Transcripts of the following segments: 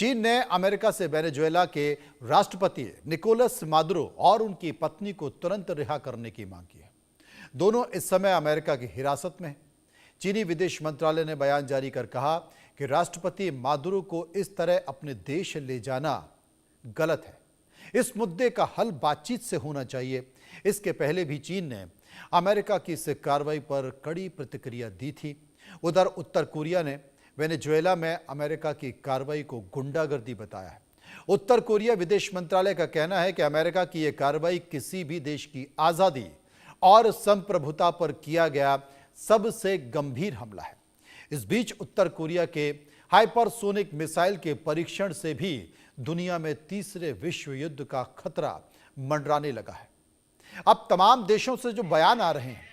चीन ने अमेरिका से वेनेजुएला के राष्ट्रपति निकोलस मादुरो और उनकी पत्नी को तुरंत रिहा करने की मांग की है। दोनों इस समय अमेरिका की हिरासत में हैं। चीनी विदेश मंत्रालय ने बयान जारी कर कहा कि राष्ट्रपति मादुरो को इस तरह अपने देश ले जाना गलत है। इस मुद्दे का हल बातचीत से होना चाहिए। इसके पहले भी चीन ने अमेरिका की इस कार्रवाई पर कड़ी प्रतिक्रिया दी थी। उधर उत्तर कोरिया ने वेनेजुएला में अमेरिका की कार्रवाई को गुंडागर्दी बताया है। उत्तर कोरिया विदेश मंत्रालय का कहना है कि अमेरिका की यह कार्रवाई किसी भी देश की आजादी और संप्रभुता पर किया गया सबसे गंभीर हमला है। इस बीच उत्तर कोरिया के हाइपरसोनिक मिसाइल के परीक्षण से भी दुनिया में तीसरे विश्व युद्ध का खतरा मंडराने लगा है। अब तमाम देशों से जो बयान आ रहे हैं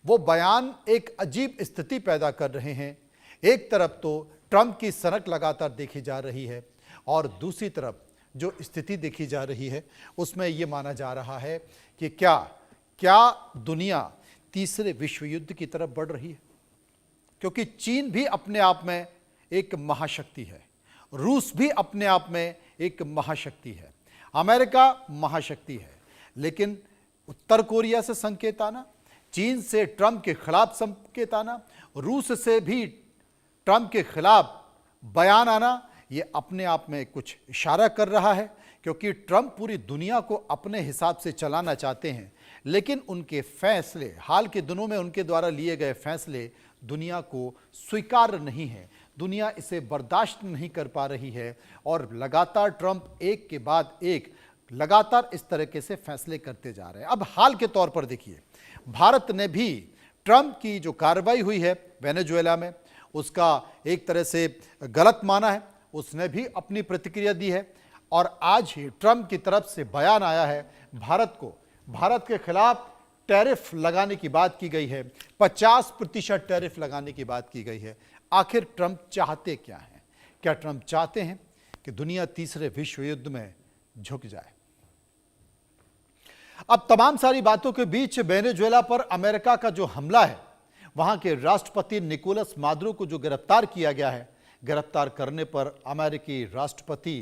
वो बयान एक अजीब स्थिति पैदा कर रहे हैं। एक तरफ तो ट्रंप की सनक लगातार देखी जा रही है और दूसरी तरफ जो स्थिति देखी जा रही है उसमें यह माना जा रहा है कि क्या दुनिया तीसरे विश्व युद्ध की तरफ बढ़ रही है, क्योंकि चीन भी अपने आप में एक महाशक्ति है, रूस भी अपने आप में एक महाशक्ति है, अमेरिका महाशक्ति है, लेकिन उत्तर कोरिया से संकेत आना, चीन से ट्रंप के खिलाफ संकेत आना, रूस से भी ट्रंप के खिलाफ बयान आना, ये अपने आप में कुछ इशारा कर रहा है, क्योंकि ट्रंप पूरी दुनिया को अपने हिसाब से चलाना चाहते हैं, लेकिन उनके फैसले, हाल के दिनों में उनके द्वारा लिए गए फैसले दुनिया को स्वीकार्य नहीं है। दुनिया इसे बर्दाश्त नहीं कर पा रही है और लगातार ट्रंप एक के बाद एक लगातार इस तरीके से फैसले करते जा रहे हैं। अब हाल के तौर पर देखिए, भारत ने भी ट्रंप की जो कार्रवाई हुई है वेनेजुएला में उसका एक तरह से गलत माना है। उसने भी अपनी प्रतिक्रिया दी है और आज ही ट्रंप की तरफ से बयान आया है। भारत के खिलाफ टैरिफ लगाने की बात की गई है, 50% टैरिफ लगाने की बात की गई है। आखिर ट्रंप चाहते क्या हैं? क्या ट्रंप चाहते हैं कि दुनिया तीसरे विश्व युद्ध में झुक जाए? अब तमाम सारी बातों के बीच वेनेजुएला पर अमेरिका का जो हमला है, वहां के राष्ट्रपति निकोलस मादुरो को जो गिरफ्तार किया गया है, गिरफ्तार करने पर अमेरिकी राष्ट्रपति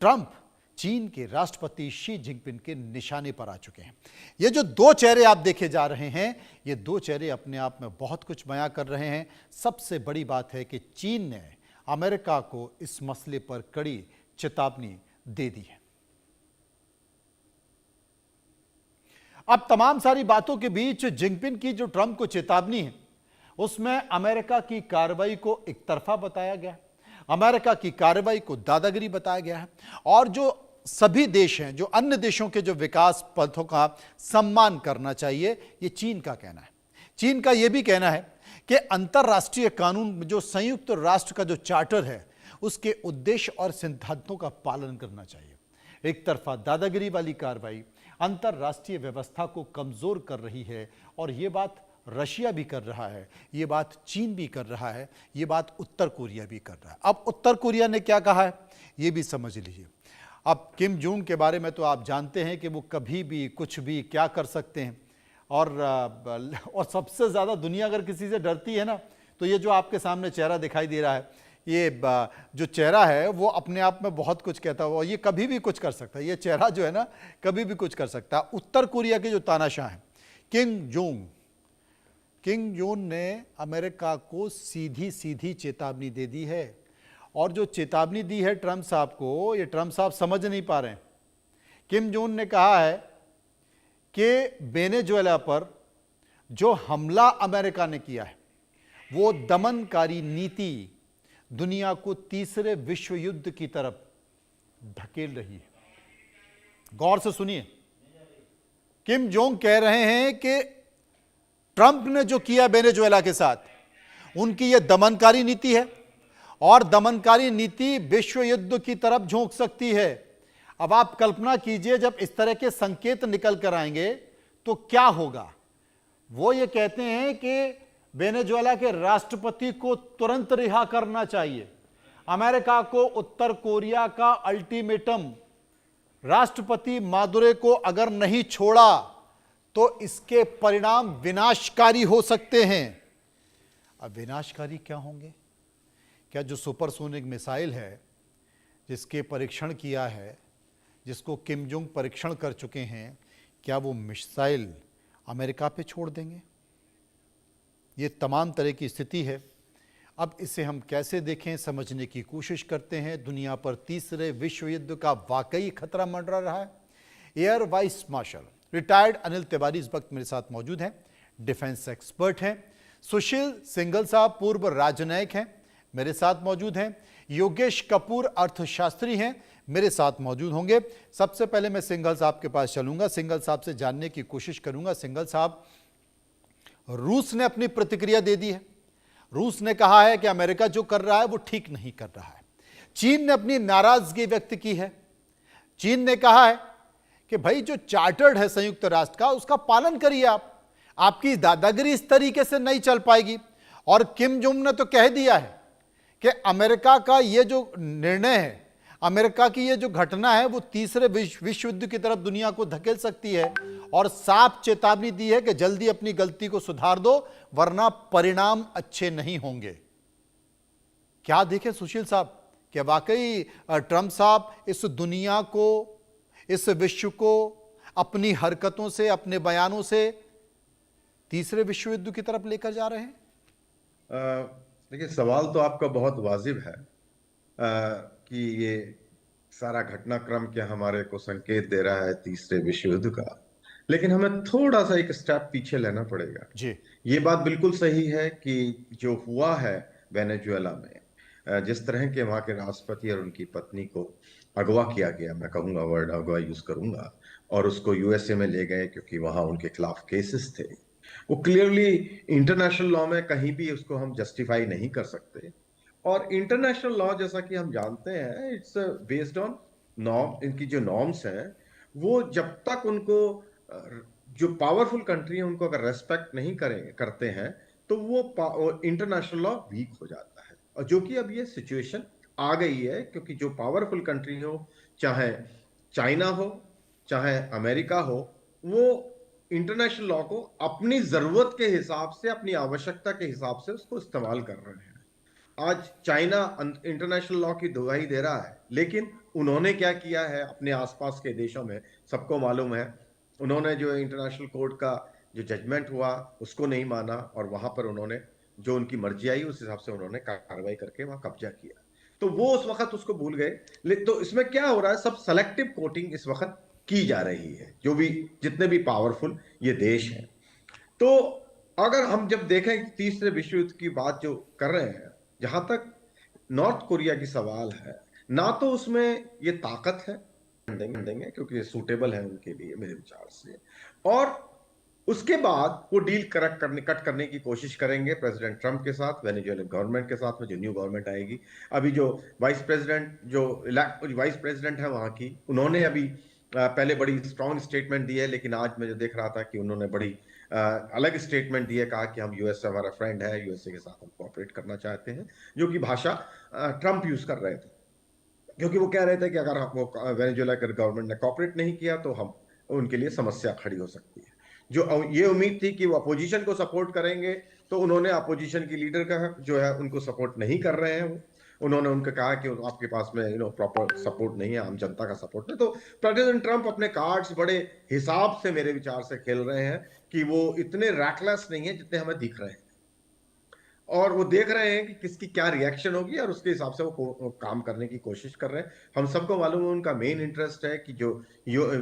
ट्रंप चीन के राष्ट्रपति शी जिनपिंग के निशाने पर आ चुके हैं। ये जो दो चेहरे आप देखे जा रहे हैं, ये दो चेहरे अपने आप में बहुत कुछ बयां कर रहे हैं। सबसे बड़ी बात है कि चीन ने अमेरिका को इस मसले पर कड़ी चेतावनी दे दी है। अब तमाम सारी बातों के बीच जिनपिंग की जो ट्रंप को चेतावनी है उसमें अमेरिका की कार्रवाई को एक तरफा बताया गया है, अमेरिका की कार्रवाई को दादागिरी बताया गया है और जो सभी देश हैं, जो अन्य देशों के जो विकास पथों का सम्मान करना चाहिए, ये चीन का कहना है। चीन का यह भी कहना है कि अंतर्राष्ट्रीय कानून, जो संयुक्त राष्ट्र का जो चार्टर है, उसके उद्देश्य और सिद्धांतों का पालन करना चाहिए। एक तरफा दादागिरी वाली कार्रवाई अंतर्राष्ट्रीय व्यवस्था को कमजोर कर रही है और ये बात रशिया भी कर रहा है, ये बात चीन भी कर रहा है, ये बात उत्तर कोरिया भी कर रहा है। अब उत्तर कोरिया ने क्या कहा है ये भी समझ लीजिए। अब किम जोंग के बारे में तो आप जानते हैं कि वो कभी भी कुछ भी क्या कर सकते हैं और सबसे ज़्यादा दुनिया अगर किसी से डरती है ना, तो ये जो आपके सामने चेहरा दिखाई दे रहा है, ये जो चेहरा है वो अपने आप में बहुत कुछ कहता है और ये कभी भी कुछ कर सकता है। ये चेहरा जो है ना कभी भी कुछ कर सकता है। उत्तर कोरिया के जो तानाशाह हैं किम जोंग ने अमेरिका को सीधी सीधी चेतावनी दे दी है और जो चेतावनी दी है ट्रंप साहब को, ये ट्रंप साहब समझ नहीं पा रहे हैं। किम जोंग ने कहा है कि वेनेजुएला पर जो हमला अमेरिका ने किया है वो दमनकारी नीति दुनिया को तीसरे विश्व युद्ध की तरफ धकेल रही है। गौर से सुनिए, किम जोंग कह रहे हैं कि ट्रंप ने जो किया वेनेजुएला के साथ उनकी यह दमनकारी नीति है और दमनकारी नीति विश्व युद्ध की तरफ झोंक सकती है। अब आप कल्पना कीजिए जब इस तरह के संकेत निकल कर आएंगे तो क्या होगा। वो ये कहते हैं कि वेनेजुएला के राष्ट्रपति को तुरंत रिहा करना चाहिए। अमेरिका को उत्तर कोरिया का अल्टीमेटम, राष्ट्रपति मादुरो को अगर नहीं छोड़ा तो इसके परिणाम विनाशकारी हो सकते हैं। अब विनाशकारी क्या होंगे? क्या जो सुपरसोनिक मिसाइल है जिसके परीक्षण किया है, जिसको किम जोंग परीक्षण कर चुके हैं, क्या वो मिसाइल अमेरिका पे छोड़ देंगे? ये तमाम तरह की स्थिति है। अब इसे हम कैसे देखें, समझने की कोशिश करते हैं। दुनिया पर तीसरे विश्व युद्ध का वाकई खतरा मंडरा रहा है। Air vice marshal retired Anil Tiwari इस वक्त मेरे साथ मौजूद हैं, डिफेंस एक्सपर्ट हैं। सुशील सिंघल साहब पूर्व राजनयिक हैं, मेरे साथ मौजूद हैं। योगेश कपूर अर्थशास्त्री हैं, मेरे साथ मौजूद होंगे। सबसे पहले मैं सिंघल साहब के पास चलूंगा, सिंघल साहब से जानने की कोशिश करूंगा। सिंघल साहब, रूस ने अपनी प्रतिक्रिया दे दी है। रूस ने कहा है कि अमेरिका जो कर रहा है वो ठीक नहीं कर रहा है। चीन ने अपनी नाराजगी व्यक्त की है। चीन ने कहा है कि भाई जो चार्टर्ड है संयुक्त राष्ट्र का, उसका पालन करिए आप, आपकी दादागिरी इस तरीके से नहीं चल पाएगी। और किम जोंग ने तो कह दिया है कि अमेरिका का ये जो निर्णय है, अमेरिका की ये जो घटना है, वो तीसरे विश्व युद्ध की तरफ दुनिया को धकेल सकती है और साफ चेतावनी दी है कि जल्दी अपनी गलती को सुधार दो, वरना परिणाम अच्छे नहीं होंगे। क्या देखें सुशील साहब, क्या वाकई ट्रंप साहब इस दुनिया को, इस विश्व को अपनी हरकतों से, अपने बयानों से तीसरे विश्व युद्ध की तरफ लेकर जा रहे हैं? देखिए, सवाल तो आपका बहुत वाजिब है कि ये सारा घटनाक्रम क्या हमारे को संकेत दे रहा है तीसरे विश्व युद्ध का। लेकिन हमें थोड़ा सा एक स्टेप पीछे लेना पड़ेगा जी। ये बात बिल्कुल सही है कि जो हुआ है वेनेजुएला में, जिस तरह के वहां के राष्ट्रपति और उनकी पत्नी को अगवा किया गया, मैं कहूंगा वर्ड अगवा यूज करूंगा, और उसको यूएसए में ले गए क्योंकि वहां उनके खिलाफ केसेस थे, वो क्लियरली इंटरनेशनल लॉ में कहीं भी उसको हम जस्टिफाई नहीं कर सकते। और इंटरनेशनल लॉ, जैसा कि हम जानते हैं, इट्स बेस्ड ऑन नॉर्म। इनकी जो नॉर्म्स हैं वो जब तक उनको जो पावरफुल कंट्री है उनको अगर रेस्पेक्ट नहीं करते हैं तो वो इंटरनेशनल लॉ वीक हो जाता है। और जो कि अब ये सिचुएशन आ गई है, क्योंकि जो पावरफुल कंट्री हो, चाहे चाइना हो चाहे अमेरिका हो, वो इंटरनेशनल लॉ को अपनी जरूरत के हिसाब से, अपनी आवश्यकता के हिसाब से उसको इस्तेमाल कर रहे हैं। आज चाइना इंटरनेशनल लॉ की दुहाई दे रहा है, लेकिन उन्होंने क्या किया है अपने आसपास के देशों में, सबको मालूम है। उन्होंने जो इंटरनेशनल कोर्ट का जो जजमेंट हुआ उसको नहीं माना, और वहां पर उन्होंने जो उनकी मर्जी आई उस हिसाब से उन्होंने कार्रवाई करके वहां कब्जा किया। तो वो उस वक्त उसको भूल गए। तो इसमें क्या हो रहा है, सब सेलेक्टिव कोटिंग इस वक्त की जा रही है, जो भी जितने भी पावरफुल ये देश हैं। तो अगर हम जब देखें तीसरे विश्व युद्ध की बात जो कर रहे हैं, जहां तक नॉर्थ कोरिया की सवाल है, ना तो उसमें ये ताकत है, देंगे क्योंकि ये सूटेबल है उनके लिए मेरे विचार से, और उसके बाद वो डील कट करने की कोशिश करेंगे प्रेसिडेंट ट्रंप के साथ, वेनेजुएलन गवर्नमेंट के साथ में, जो न्यू गवर्नमेंट आएगी। अभी जो वाइस प्रेसिडेंट है वहां की, उन्होंने अभी पहले बड़ी स्ट्रॉन्ग स्टेटमेंट दी है, लेकिन आज मैं जो देख रहा था कि उन्होंने बड़ी अलग स्टेटमेंट दी है, कहा कि हम यूएस हमारा फ्रेंड है, यूएसए के साथ हम कोऑपरेट करना चाहते हैं, जो कि भाषा ट्रंप यूज कर रहे थे, क्योंकि वो कह रहे थे कि अगर वो वेनेजुएला के गवर्नमेंट ने कोऑपरेट नहीं किया तो हम उनके लिए समस्या खड़ी हो सकती है। जो ये उम्मीद थी कि वो अपोजिशन को सपोर्ट करेंगे, तो उन्होंने अपोजिशन की लीडर का जो है उनको सपोर्ट नहीं कर रहे हैं। उन्होंने उनको कहा कि आपके पास में प्रॉपर सपोर्ट नहीं है, आम जनता का सपोर्ट नहीं। तो प्रेसिडेंट ट्रंप अपने कार्ड्स बड़े हिसाब से मेरे विचार से खेल रहे हैं कि वो इतने रैकलेस नहीं है जितने हमें दिख रहे हैं, और वो देख रहे हैं कि किसकी क्या रिएक्शन होगी और उसके हिसाब से वो काम करने की कोशिश कर रहे हैं। हम सबको मालूम है उनका मेन इंटरेस्ट है कि जो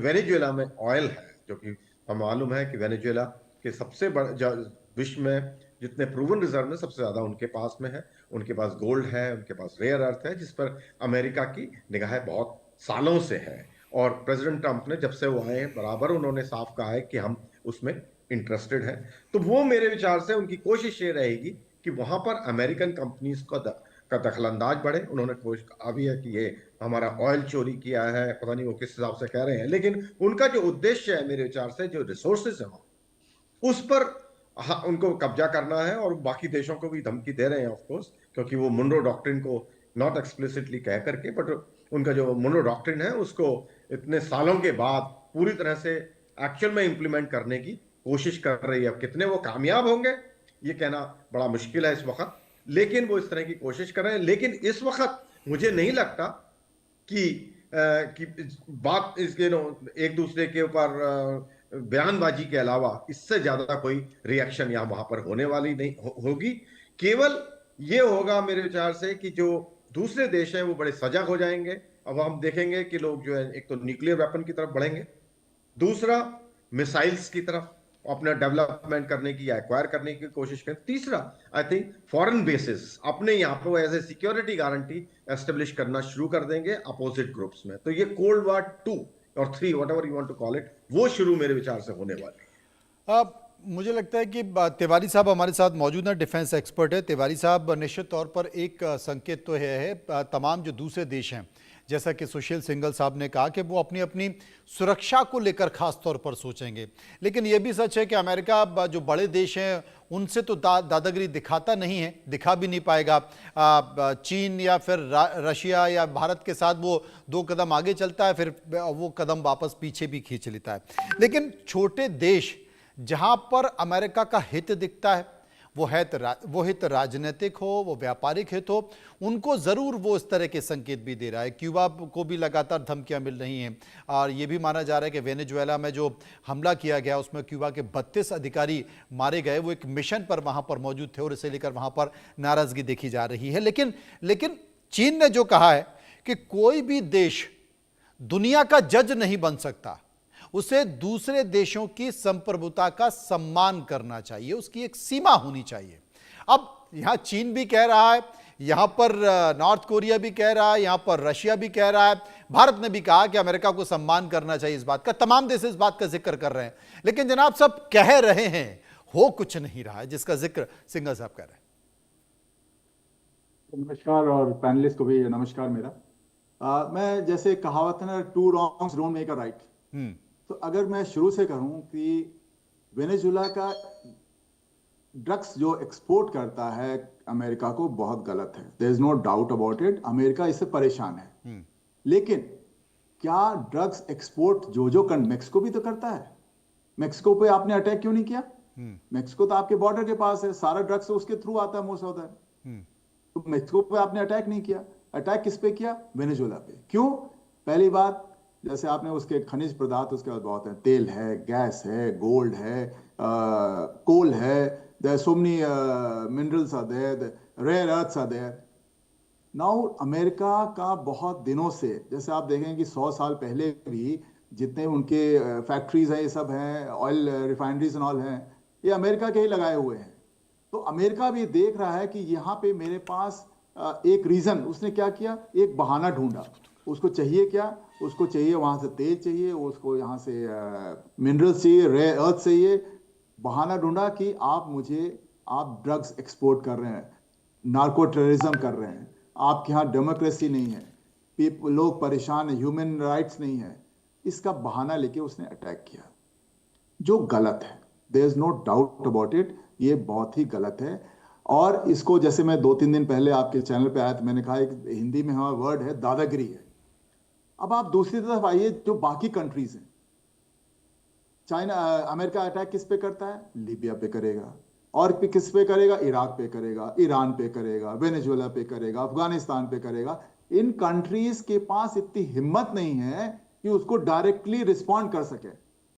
वेनेजुएला में ऑयल है, जो कि हम मालूम है कि वेनेजुएला के सबसे बड़ा विश्व में जितने प्रूवन रिजर्व में सबसे ज्यादा उनके पास में है। उनके पास गोल्ड है, उनके पास रेयर अर्थ है, जिस पर अमेरिका की निगाहें बहुत सालों से है। और प्रेसिडेंट ट्रंप ने जब से वो आए हैं बराबर उन्होंने साफ कहा है कि हम उसमें इंटरेस्टेड हैं। तो वो मेरे विचार से उनकी कोशिश ये रहेगी कि वहां पर अमेरिकन कंपनीज का दखलंदाज बढ़े। उन्होंने कोशिश अभी है कि ये हमारा ऑयल चोरी किया है, पता नहीं वो किस हिसाब से कह रहे हैं, लेकिन उनका जो उद्देश्य है मेरे विचार से, जो रिसोर्सेज है उस पर उनको कब्जा करना है, और बाकी देशों को भी धमकी दे रहे हैं ऑफ कोर्स, क्योंकि वो मुनरो डॉक्ट्रिन को नॉट एक्सप्लिसिटली कह करके, बट उनका जो मुनरो डॉक्ट्रिन है उसको इतने सालों के बाद पूरी तरह से एक्चुअल में इंप्लीमेंट करने की कोशिश कर रही है। अब कितने वो कामयाब होंगे ये कहना बड़ा मुश्किल है इस वक्त, लेकिन वो इस तरह की कोशिश कर रहे हैं। लेकिन इस वक्त मुझे नहीं लगता कि बात इस एक दूसरे के ऊपर बयानबाजी के अलावा इससे ज्यादा कोई रिएक्शन यहाँ वहां पर होने वाली नहीं होगी। केवल ये होगा मेरे विचार से कि जो दूसरे देश हैं वो बड़े सजग हो जाएंगे। अब हम देखेंगे कि लोग जो है एक तो न्यूक्लियर वेपन की तरफ बढ़ेंगे, दूसरा मिसाइल्स की तरफ अपना डेवलपमेंट करने की या एक्वायर करने की कोशिश करें, तीसरा आई थिंक फॉरेन बेसिस अपने यहाँ पर as a security guarantee establish करना शुरू कर देंगे अपोजिट ग्रुप्स में। तो ये कोल्ड वॉर 2 और 3 whatever you want to call it, वो शुरू मेरे विचार से होने वाली है। मुझे लगता है कि तिवारी साहब हमारे साथ मौजूद हैं, डिफेंस एक्सपर्ट है। तिवारी साहब, निश्चित तौर पर एक संकेत तो है तमाम जो दूसरे देश हैं, जैसा कि सुशील सिंघल साहब ने कहा कि वो अपनी अपनी सुरक्षा को लेकर खास तौर पर सोचेंगे। लेकिन ये भी सच है कि अमेरिका जो बड़े देश हैं उनसे तो दादागिरी दिखाता नहीं है, दिखा भी नहीं पाएगा। चीन या फिर रशिया या भारत के साथ वो 2 कदम आगे चलता है, फिर वो कदम वापस पीछे भी खींच लेता है। लेकिन छोटे देश जहां पर अमेरिका का हित दिखता है, वो हित राजनीतिक हो, वो व्यापारिक हित हो, उनको ज़रूर वो इस तरह के संकेत भी दे रहा है। क्यूबा को भी लगातार धमकियां मिल रही हैं और ये भी माना जा रहा है कि वेनेजुएला में जो हमला किया गया उसमें क्यूबा के 32 अधिकारी मारे गए, वो एक मिशन पर वहां पर मौजूद थे और इसे लेकर वहां पर नाराजगी देखी जा रही है। लेकिन चीन ने जो कहा है कि कोई भी देश दुनिया का जज नहीं बन सकता, उसे दूसरे देशों की संप्रभुता का सम्मान करना चाहिए, उसकी एक सीमा होनी चाहिए। अब यहां चीन भी कह रहा है, यहां पर नॉर्थ कोरिया भी कह रहा है, यहां पर रशिया भी कह रहा है, भारत ने भी कहा कि अमेरिका को सम्मान करना चाहिए। इस बात का तमाम देश इस बात का जिक्र कर रहे हैं, लेकिन जनाब सब कह रहे हैं, हो कुछ नहीं रहा है, जिसका जिक्र सिंघल साहब कर रहे हैं। नमस्कार, और पैनलिस्ट को भी नमस्कार मेरा। मैं जैसे कहावत है ना, 2 wrongs don't make a right। तो अगर मैं शुरू से कहूं कि वेनेजुएला का ड्रग्स जो एक्सपोर्ट करता है अमेरिका को, बहुत गलत है। There is no doubt about it, America इससे परेशान है। लेकिन क्या ड्रग्स एक्सपोर्ट जो मेक्सिको भी तो करता है। मेक्सिको पे आपने अटैक क्यों नहीं किया? मेक्सिको तो आपके बॉर्डर के पास है, सारा ड्रग्स तो उसके थ्रू आता है, मोस्ट ऑफ दैट। तो मेक्सिको पे आपने अटैक नहीं किया। अटैक किस पे किया? वेनेजुएला पे। क्यों? पहली बात, जैसे आपने उसके खनिज पदार्थ उसके बाद बहुत है, तेल है, गैस है, गोल्ड है, कोल है, there so many minerals are there, rare earths are there. Now America का बहुत दिनों से, जैसे आप देखें कि 100 साल पहले भी जितने उनके फैक्ट्रीज हैं, ये सब हैं, ऑयल रिफाइनरीज एंड ऑल हैं, ये अमेरिका के ही लगाए हुए हैं। तो अमेरिका भी देख रहा है कि यहाँ पे मेरे पास एक रीजन, उसने क्या किया, एक बहाना ढूंढा। उसको चाहिए क्या? उसको चाहिए वहां से तेल चाहिए, उसको यहाँ से मिनरल्स चाहिए, रेयर अर्थ चाहिए। बहाना ढूंढा कि आप ड्रग्स एक्सपोर्ट कर रहे हैं, नार्को टेररिज्म कर रहे हैं, आपके यहाँ डेमोक्रेसी नहीं है, लोग परेशान है, ह्यूमन राइट्स नहीं है। इसका बहाना लेके उसने अटैक किया, जो गलत है। There is no doubt about it, ये बहुत ही गलत है। और इसको, जैसे मैं 2-3 दिन पहले आपके चैनल पे आया तो मैंने कहा, एक हिंदी में हमारा वर्ड है दादागिरी है। अब आप दूसरी तरफ आइए, जो बाकी कंट्रीज हैं, चाइना, अमेरिका अटैक किस पे करता है? लीबिया पे करेगा, और किस पे करेगा? इराक पे करेगा, ईरान पे करेगा, वेनेजुएला पे करेगा, अफगानिस्तान पे करेगा। इन कंट्रीज के पास इतनी हिम्मत नहीं है कि उसको डायरेक्टली रिस्पॉन्ड कर सके।